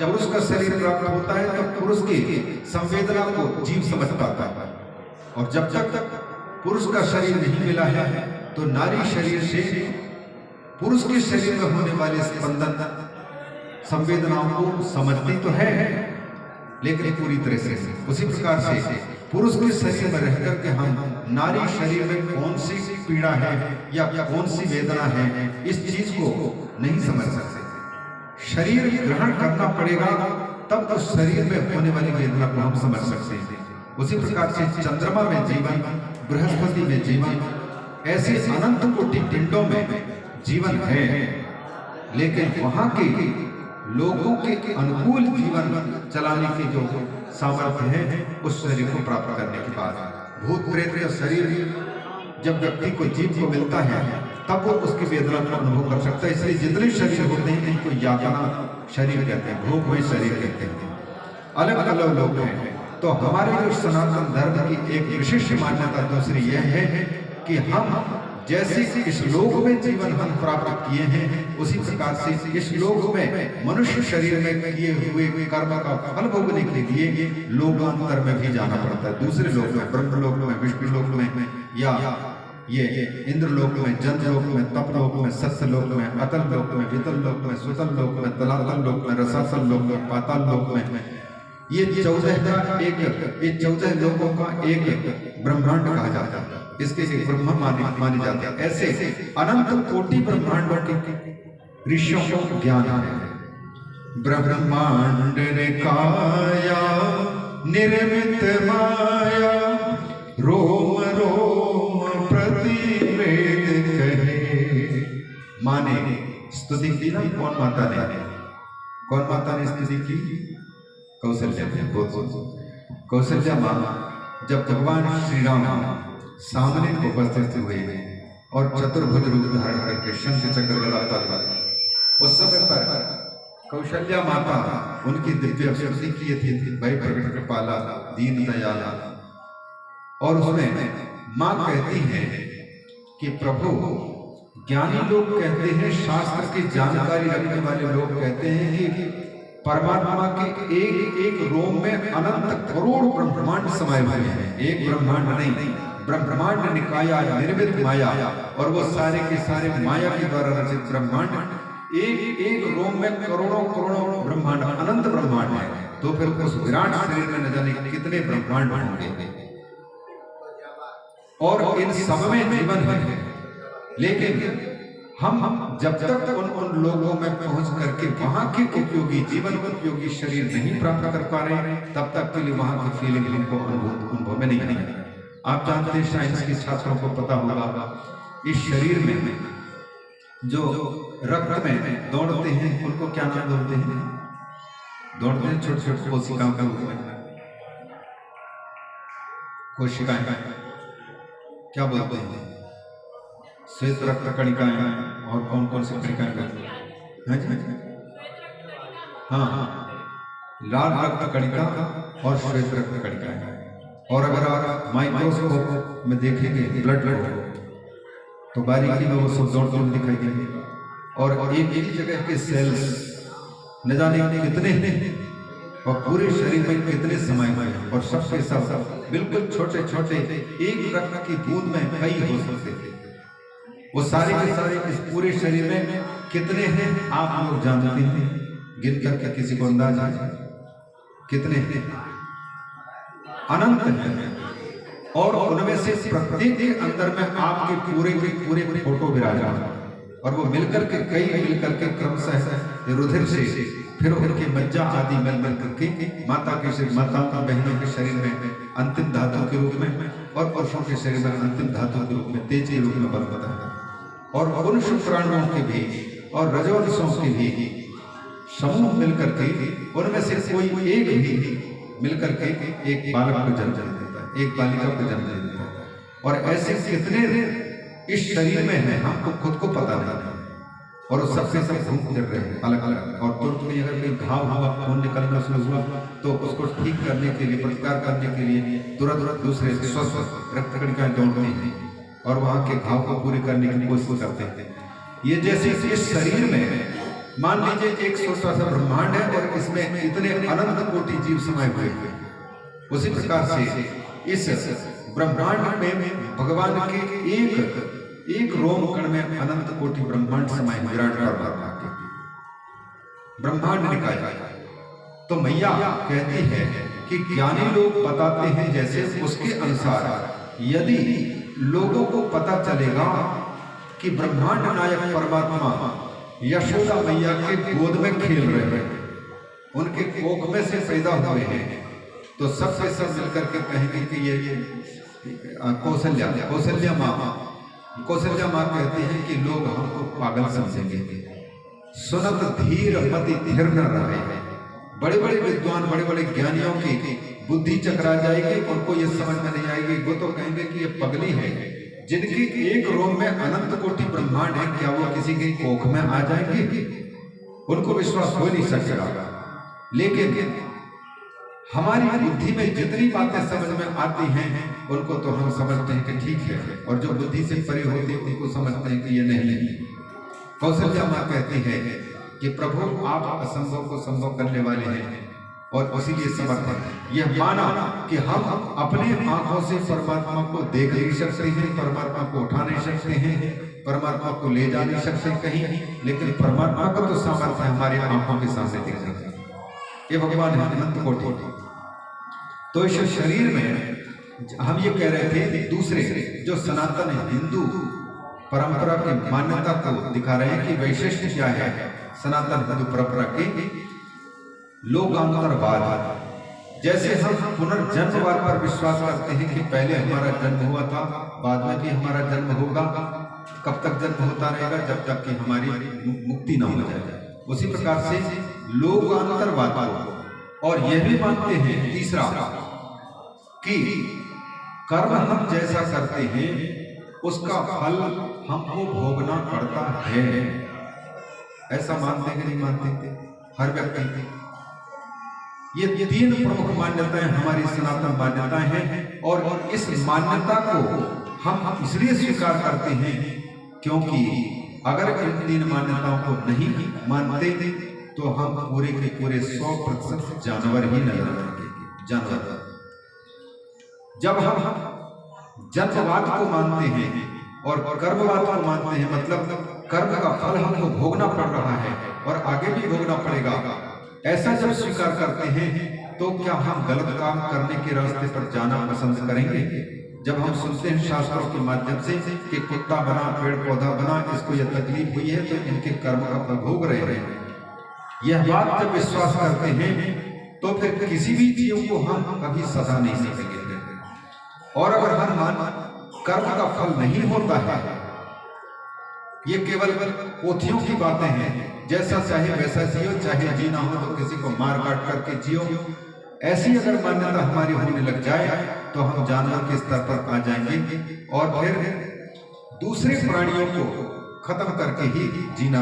जब पुरुष का शरीर प्राप्त होता है तब पुरुष की संवेदना को जीव समझ पाता है, और जब तक पुरुष का शरीर नहीं मिला है तो नारी शरीर से पुरुष के शरीर में होने वाले स्पंदन संवेदनाओं को समझती तो है लेकिन पूरी तरह से। उसी प्रकार से पुरुष के शरीर में रहकर के हम नारी शरीर में कौन सी पीड़ा है या कौन सी वेदना है इस चीज को नहीं समझ सकते। शरीर ग्रहण करना पड़ेगा तब तो शरीर में होने वाली वेदना को हम समझ सकते हैं। उसी प्रकार से चंद्रमा में जीवन, बृहस्पति में जीवन, ऐसे अनंत कोटि पिंडों में जीवन है, लेकिन वहां के लोगों के अनुकूल जीवन चलाने की जो सामर्थ्य है उस शरीर को प्राप्त करने के बाद भूत प्रेत का शरीर जब व्यक्ति को जीव को मिलता है तब वो उसकी वेदना को अनुभव कर सकता है। इसलिए जितने शरीर होते हैं इनको यातना शरीर कहते हैं, भोग हुए शरीर कहते हैं, अलग अलग लोग हैं। तो हमारे जो सनातन धर्म की एक विशिष्ट मान्यता दूसरी यह है कि हम जैसे इस लोक में जीवन हम प्राप्त किए हैं उसी प्रकार से इस लोक में मनुष्य शरीर में किए हुए कर्म का फल भोगने के लिए लोकांतर में भी जाना पड़ता है। दूसरे लोक में, ब्रह्मलोक में, विष्णु लोक में, या ये इंद्रलोक में, जनलोक में, तपलोक में, सत्यलोक में, अतल लोक में, वितल लोक में, सुतल लोक में, तलातल लोक में, रसातल लोक में, पाताल लोक में, ये 14 लोकों का एक ब्रह्मांड कहा जाता है। इसके एक ब्रह्म माने जाते हैं। ऐसे अनंत कोटि ब्रह्मांडों के ऋषियों को ज्ञान है। ब्रह्मांड ने काया निर्मित माया, रोम रोम प्रतिवेद कहे। माने स्तुति की ना, कौन माता ने स्तुति की? कौशल्या ने। कौशल्या माँ जब भगवान श्री राम सामने उपस्थित हुए और चतुर्भुज रूप धारण करके शंख चक्र गदा तलवार, उस समय पर कौशल्या माता उनकी दिव्य स्तुति किए थे, भय प्रकट कृपाला दीन दयाला। और उसमें माँ कहती है कि प्रभु, ज्ञानी लोग कहते हैं, शास्त्र की जानकारी रखने वाले लोग कहते हैं कि परमात्मा के एक एक रोम में अनंत करोड़ ब्रह्मांड समाये हुए हैं। एक ब्रह्मांड नहीं, ब्रह्मांड निकाया निर्मित माया, और वो सारे के सारे माया के द्वारा रचित ब्रह्मांड एक एक रोम में करोड़ों करोड़ों ब्रह्मांड, अनंत ब्रह्मांड है। तो फिर उस विराट शरीर में न जाने कितने ब्रह्मांड होंगे, और इन सब में जीवन है। लेकिन हम जब तक उन लोगों में पहुंच करके वहां के उपयोगी जीवन उपयोगी शरीर नहीं प्राप्त कर पा रहे, तब तक के लिए वहां की फीलिंग हमको अनुभव में नहीं है। आप जानते हैं, साइंस के छात्रों को पता होगा, इस शरीर में जो रक्त में दौड़ते हैं उनको क्या नाम बोलते हैं? दौड़ते हैं छोटे छोटे कोशिकाओं का रूप में, कोशिकाएं क्या बोलते हैं? श्वेत रक्त कणिकाएं। और कौन कौन सी कणिकाएं बोलते हैं? हाँ, लाल रक्त कणिका और श्वेत रक्त कणिकाएं। और अगर आप माइक्रोस्कोप में देखेंगे ब्लड को, तो बारीकी में वो सब दौड़ते हुए दिखाई देंगे, और एक ही जगह के सेल्स न जाने कितने और पूरे शरीर में कितने समाये हुए हैं, और सबके सब बिल्कुल छोटे छोटे एक रक्त की बूंद में कई हो सकते थे। वो सारे के सारे इस पूरे शरीर में कितने हैं आप लोग जानते हैं? गिन करके किसी को अंदाजा है कितने हैं? अनंत है। और उनमें से प्रत्येक के अंदर में आपके पूरे के पूरे फोटो विराजमान है, और वो मिलकर के कई मिलकर के क्रमशः रुधिर से फिर उनके मज्जा आदि मिल करके माता के शरीर, माता बहनों के शरीर में अंतिम धातु के रूप में, और पुरुषों के शरीर में अंतिम धातु के रूप में, तेज के रूप में बनता है। और उन शुक्राणुओं के भी और रजोवंशों के भी समूह मिलकर के उनमें से कोई एक भी मिलकर के एक बालक को जन्म देता है, एक बालिका को जन्म देता है। और ऐसे कितने इस शरीर में है हमको खुद को पता नहीं है, और सबके सब घूम फिर रहे हैं अलग अलग। और तुरंत में अगर कोई घाव हुआ, खून निकलना शुरू हुआ, तो उसको ठीक करने के लिए, प्रतिकार करने के लिए तुरंत दूसरे स्वस्थ रक्त कणिकाएं दौड़ती हैं और वहां के घाव को पूरी करने की कोशिश करते हैं। ये जैसे इस शरीर में मान लीजिए एक छोटा सा ब्रह्मांड है और इसमें इतने अनंत कोटि जीव समाये हुए हैं। उसी प्रकार से इस ब्रह्मांड में भगवान के एक रोम कण में अनंत कोटि ब्रह्मांड समाये, विराट परमात्मा के ब्रह्मांड निकाय। तो मैया कहती है कि ज्ञानी लोग बताते हैं जैसे उसके अनुसार यदि लोगों को पता चलेगा कि ब्रह्मांड नायक परमात्मा यशोदा मैया के गोद में खेल रहे हैं, उनके कोख में से पैदा हुए हैं, तो सबसे सब मिलकर के कहेंगे कि ये कौशल्या माँ कहती हैं कि लोग हमको पागल समझेंगे। सुनत धीर मति धीर न रहे। बड़े बड़े विद्वान, बड़े बड़े ज्ञानियों की बुद्धि चकरा जाएगी, उनको ये समझ में नहीं आएगी। वो तो कहेंगे कि ये पगली है, जिनकी एक रोम में अनंत कोटि ब्रह्मांड है, क्या वो किसी के कोख में आ जाएंगे? उनको विश्वास हो नहीं सकेगा। लेकिन हमारी बुद्धि में जितनी बातें समझ में आती हैं उनको तो हम समझते हैं कि ठीक है, और जो बुद्धि से परे होती है उनको समझते हैं कि ये नहीं। कौशल्या माँ कहती है कि प्रभु आप असंभव को संभव करने वाले हैं और इसीलिए समर्थ हैं। यह माना कि हम अपने आंखों से परमात्मा को देख नहीं सकते हैं, परमात्मा को उठा नहीं सकते हैं, परमात्मा को ले जा नहीं सकते कहीं, लेकिन परमात्मा का तो सामर्थ्य है हमारे आंखों के सामने दिखने का। ये भगवान है अनंत कोटि। तो इस शरीर में हम ये कह रहे थे, दूसरे जो सनातन हिंदू परंपरा की मान्यता को दिखा रहे हैं कि वैशिष्ट क्या है सनातन हिंदू परंपरा के लोकांतरवाद। जैसे हम पुनर्जन्मवाद पर विश्वास करते हैं कि पहले हमारा जन्म हुआ था, बाद में भी हमारा जन्म होगा, कब तक जन्म होता रहेगा, जब तक कि हमारी मुक्ति न हो जाए। उसी प्रकार से लोकांतरवाद, और यह भी मानते हैं तीसरा कि कर्म हम जैसा करते हैं उसका फल हमको भोगना पड़ता है। ऐसा मानते कि नहीं मानते हर व्यक्ति? ये तीन प्रमुख मान्यताएं हमारी सनातन मान्यताएं हैं, और इस मान्यता को हम इसलिए स्वीकार करते हैं क्योंकि अगर इन तीन मान्यताओं को नहीं मानते तो हम पूरे के पूरे 100% जानवर ही नजर आएंगे। जानवर जब हम जन्मवाद को मानते हैं और कर्मवाद को मानते हैं, मतलब कर्म का फल हमको भोगना पड़ रहा है और आगे भी भोगना पड़ेगा, ऐसा जब स्वीकार करते हैं तो क्या हम गलत काम करने के रास्ते पर जाना पसंद करेंगे? जब हम सुनते हैं शास्त्रों के माध्यम से कि कुत्ता बना, पेड़ पौधा बना, इसको यह तकलीफ हुई है तो इनके कर्म का फल भोग रहे हैं, यह बात जब विश्वास करते हैं तो फिर किसी भी जीव को हम कभी सजा नहीं सकेंगे। और अगर हर मान कर्म का फल नहीं होता है, ये केवल पोथियों की बातें हैं, जैसा चाहे वैसा जियो, चाहे जीना हो तो किसी को मार काट करके जियो, ऐसी अगर मान्यता हमारी होने लग जाए तो हम जानवर के स्तर पर आ जाएंगे और फिर दूसरे प्राणियों को खत्म करके ही जीना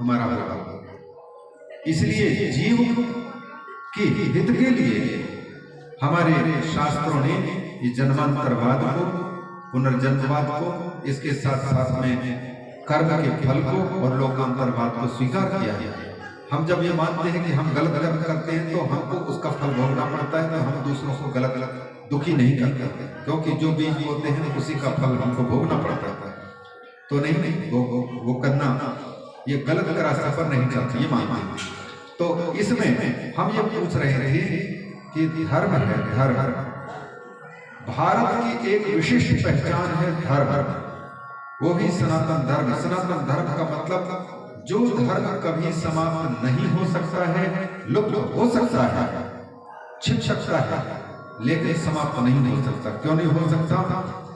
हमारा होगा। इसलिए जीव के हित के लिए हमारे शास्त्रों ने ये जन्मांतरवाद को, पुनर्जन्मवाद को, इसके साथ साथ में कर्म के फल को और लोकांतरवाद को स्वीकार किया है। हम जब ये मानते हैं कि हम गलत कर्म करते हैं तो हमको उसका फल भोगना पड़ता है, तो हम दूसरों को गलत दुखी नहीं करते, क्योंकि जो बीज बोते हैं उसी का फल हमको भोगना पड़ता है। तो नहीं वो करना, ये गलत रास्ते पर नहीं चलती, ये मानते हैं। तो इसमें हम ये पूछ रहे थे कि धर्म है, धर्म भारत की एक विशिष्ट पहचान है धर्म, वो भी सनातन धर्म। सनातन धर्म का मतलब जो धर्म कभी समाप्त नहीं हो सकता है, लुप्त हो सकता है, छिप सकता है, लेकिन समाप्त नहीं हो सकता। क्यों नहीं हो सकता?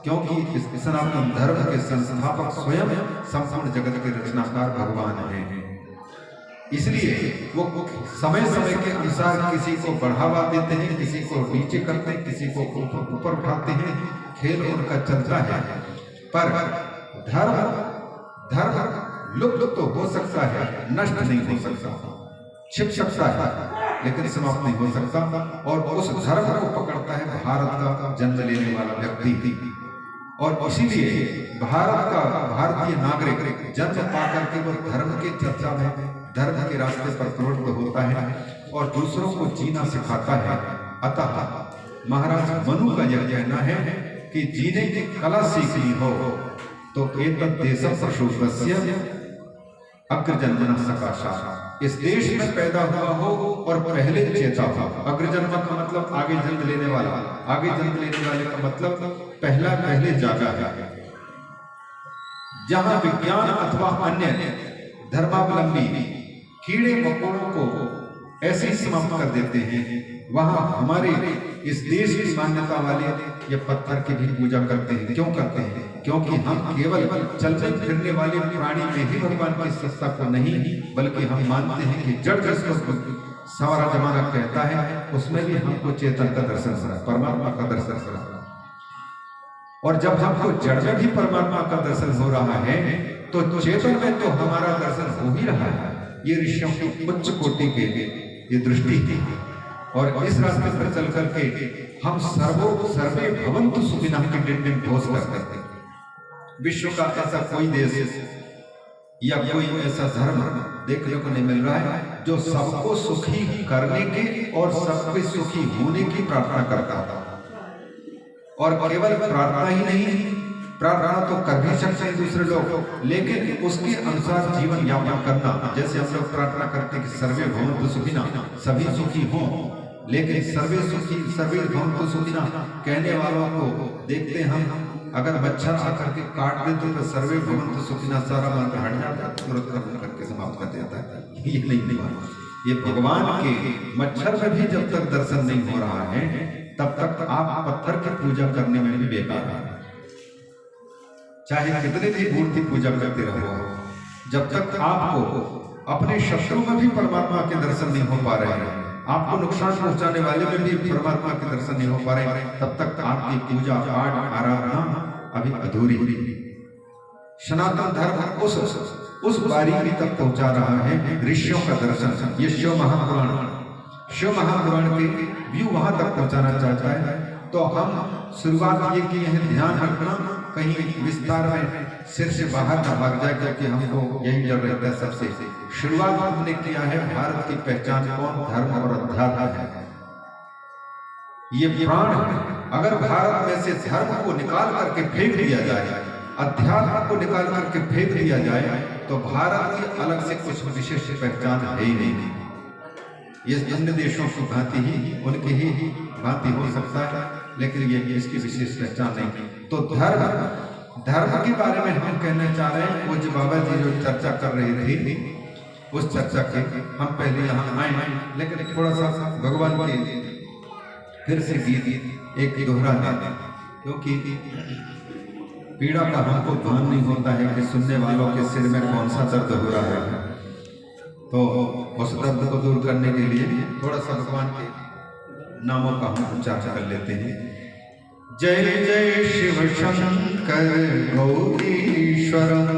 क्योंकि इस सनातन धर्म के संस्थापक स्वयं संपूर्ण जगत के रचनाकार भगवान हैं। इसलिए वो समय समय के अनुसार किसी को बढ़ावा देते हैं, किसी को नीचे करते हैं, किसी को ऊपर उठाते हैं, खेल उनका चलता है। पर धर्म लुप्त तो हो सकता है, नष्ट नहीं हो सकता, छिप सकता है, लेकिन समाप्त नहीं हो सकता। और उस धर्म को पकड़ता है भारत का जन्म लेने वाला व्यक्ति, और इसीलिए भारत का भारतीय नागरिक जन्म पाकर के वो धर्म की चर्चा में धर्म के रास्ते पर प्रवृत्त होता है और दूसरों को जीना सिखाता है। अतः महाराज मनु का यह कहना है कि जीने की कला सीखनी हो तो एतत् देशं प्रशोभस्य अग्रजन्मनः सकाशात्, इस देश में पैदा हुआ हो और पहले चेता हो। अग्रजन्म का मतलब आगे जन्म लेने वाला, आगे जन्म लेने वाले का मतलब पहले जागा है। जहां विज्ञान अथवा अन्य धर्मावलंबी कीड़े मकोड़ों को ऐसे ही समाप्त कर देते हैं, वहां हमारे इस देश की मान्यता वाले ये पत्थर की भी पूजा करते हैं। क्यों करते हैं? क्योंकि हम केवल चलने फिरने वाले प्राणी में ही भगवान की सत्ता को नहीं, बल्कि हम मानते हैं कि जड़ जिसको सारा जमाना कहता है उसमें भी हमको चेतन का दर्शन हो रहा है, परमात्मा का दर्शन हो रहा है। और जब हमको जड़ में भी परमात्मा का दर्शन हो रहा है तो चेतन में तो हमारा दर्शन हो ही रहा है। ये ऋषियों की उच्च कोटि के ये दृष्टि थी। और इस रास्ते पर चल करके हम सर्वे भवन्तु सुखिनः की डिंडिम घोष करते हैं। विश्व का ऐसा कोई देश या कोई ऐसा धर्म देखने को नहीं मिल रहा है जो सबको सुखी करने के और सबके सुखी होने की प्रार्थना करता था। और केवल प्रार्थना ही नहीं, प्रार्थना तो कर भी सकते हैं दूसरे लोग, लेकिन उसके अनुसार जीवन यापन करना। जैसे हम लोग प्रार्थना करते हैं कि सर्वे भवन्तु सुखिनः, सभी सुखी हों, लेकिन सर्वे भवन्तु सुखिनः कहने वालों को देखते हम, अगर मच्छर आकर के काट देते तो सर्वे भवन्तु सुखिनः सारा मंत्र हट जाता है, तुरंत खत्म करके समाप्त कर देता है। ये नहीं हुआ। ये भगवान के मच्छर में भी जब तक दर्शन नहीं हो रहा है तब तक आप पत्थर की पूजा करने में भी बेकार है। चाहे कितने भी मूर्ति पूजा करते रहो, जब तक आपको अपने शत्रु में भी परमात्मा के दर्शन नहीं हो पा रहे हैं, आपको नुकसान पहुंचाने वाले में भी परमात्मा के दर्शन नहीं हो पा रहे, तब तक आपकी पूजा पाठ आराधना अभी अधूरी हुई। सनातन धर्म उस बारीकी तक पहुंचा रहा है ऋषियों का दर्शन। ये शिव महापुराण के व्यू वहां तक पहुंचाना चाहता है। तो हम शुरुआत ये किए हैं, ध्यान रखना कहीं विस्तार में सिर से बाहर न भाग जाए, क्योंकि हमको यही डर रहता है सबसे। शुरुआत हमने किया है भारत की पहचान कौन, धर्म और अध्यात्म है। ये प्राण अगर भारत में से धर्म को निकाल करके फेंक दिया जाए, अध्यात्म को निकाल करके फेंक दिया जाए, तो भारत की अलग से कुछ विशेष पहचान है ही नहीं। ये अन्य देशों की भांति ही उनकी ही भांति हो सकता है, लेकिन ये इसकी विशेष पहचान नहीं। तो धर्म के बारे में हम कहना चाह रहे हैं। पूज्य बाबा जी जो चर्चा कर रही थी, उस चर्चा के हम पहले यहाँ आए, लेकिन थोड़ा सा भगवान के फिर से गीत एक दोहरा दें, क्योंकि पीड़ा का हमको भान नहीं होता है कि सुनने वालों के सिर में कौन सा दर्द हो रहा है। तो उस दर्द को दूर करने के लिए थोड़ा सा भगवान के नामों का हम उच्चारण कर लेते हैं। जय जय शिव शंकर गौरीश्वरम,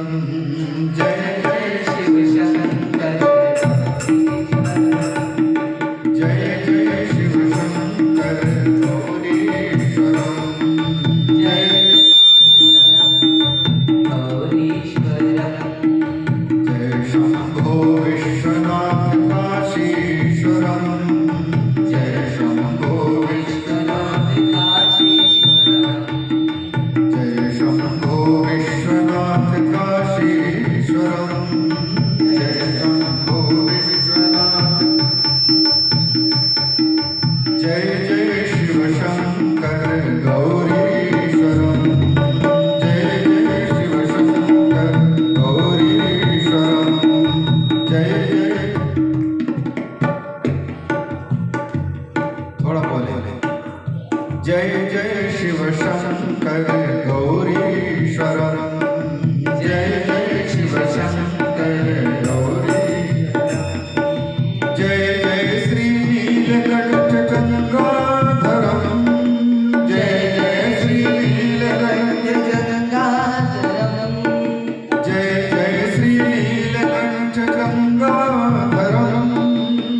जय जय शिव शंकर, जय जय शिव शंकर गौरीश्वरम, जय गौरीश्वरम, जय शंभो विश्वनाथ काशीश्वरम, जय शंभो विश्वनाथ काशीश्वरम, जय शंभो विश्वनाथ काशीश्वरम, जय शंभो विश्वनाथ, जय जय शिव शंकर गौरीश्वरम, जय जय शिव शंकर गौरीश्वरम, जय जय, थोड़ा बोले, जय जय शिव शंकर गौरीश्वरम, जय जय शिव शंकर गौरीश्वरम, जय जय श्री नीलकंठ गंगाधरम, जय जय श्री नीलकंठ गंगाधरम, जय जय श्री नीलकंठ गंगाधरम,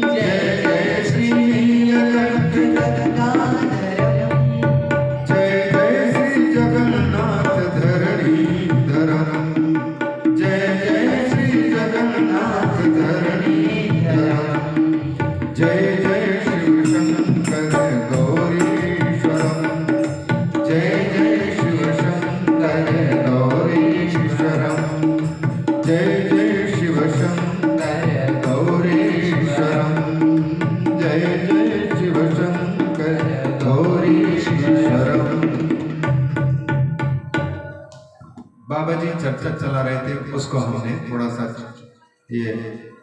जय जय श्री नीलकंठ गंगाधरम, जय जय श्री जगन्नाथ जी चर्चा चला रहे थे, उसको हमने थोड़ा सा ये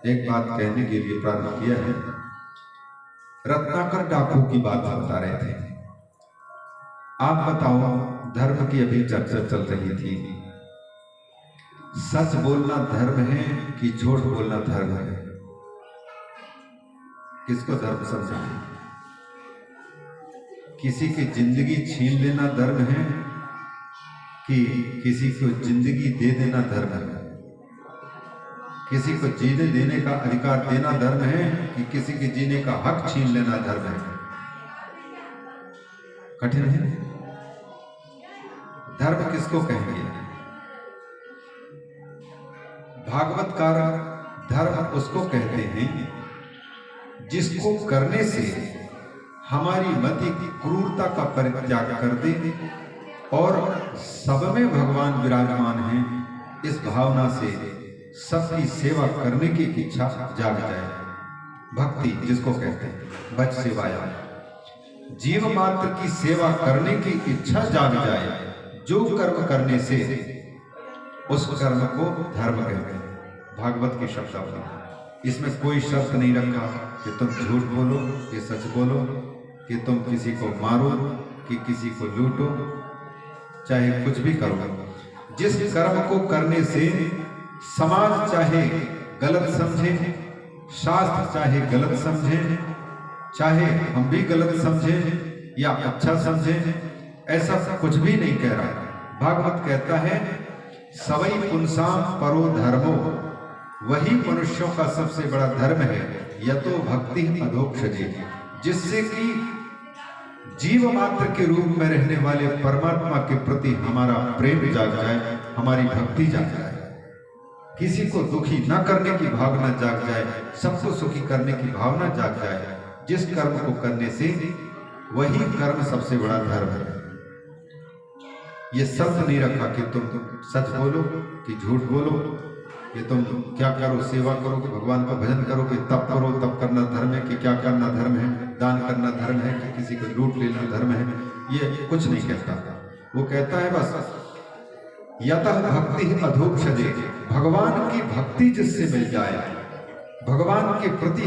एक बात कहने के लिए प्रारंभ किया है। रत्नाकर डाकू की बात बता रहे थे। आप बताओ, धर्म की अभी चर्चा चल रही थी, सच बोलना धर्म है कि झूठ बोलना धर्म है? किसको धर्म समझेंगे? किसी की जिंदगी छीन लेना धर्म है कि किसी को जिंदगी दे देना धर्म है? किसी को जीने देने का अधिकार देना धर्म है कि किसी के जीने का हक छीन लेना धर्म है? कठिन है। धर्म किसको कहेंगे? भागवतकार धर्म उसको कहते हैं जिसको करने से हमारी मति क्रूरता का परित्याग कर दे और सब में भगवान विराजमान हैं, इस भावना से सबकी सेवा करने की इच्छा जाग जाए। भक्ति जिसको कहते हैं, बच सेवाया, जीव मात्र की सेवा करने की इच्छा जाग जाए, जो कर्म करने से उस कर्म को धर्म कहते हैं। भागवत की शब्दावली, इसमें कोई शर्त नहीं रखा कि तुम झूठ बोलो कि सच बोलो, कि तुम किसी को मारो कि किसी को लूटो, चाहे कुछ भी करो। जिस कर्म को करने से समाज चाहे गलत समझे, शास्त्र चाहे गलत समझे, चाहे हम भी गलत समझें या अच्छा समझें, ऐसा कुछ भी नहीं कह रहा। भागवत कहता है सवई पुंसाम परो धर्मो, वही मनुष्यों का सबसे बड़ा धर्म है। यतो भक्ति अधोक्षजे, जिससे कि जीव मात्र के रूप में रहने वाले परमात्मा के प्रति हमारा प्रेम जाग जाए, हमारी भक्ति जाग जाए, किसी को दुखी न करने की भावना जाग जाए, सबको सुखी करने की भावना जाग जाए। जिस कर्म को करने से वही कर्म सबसे बड़ा धर्म है। ये शब्द नहीं रखा कि तुम सच बोलो कि झूठ बोलो, कि तुम क्या करो, सेवा करो कि भगवान का भजन करो, कि तप करो, तप करना धर्म है, कि क्या करना धर्म है, दान करना धर्म है, कि किसी को लूट लेना धर्म है। ये कुछ नहीं कहता। वो कहता है बस यतः भक्ति अधोक्षजे, भगवान की भक्ति जिससे मिल जाए, भगवान के प्रति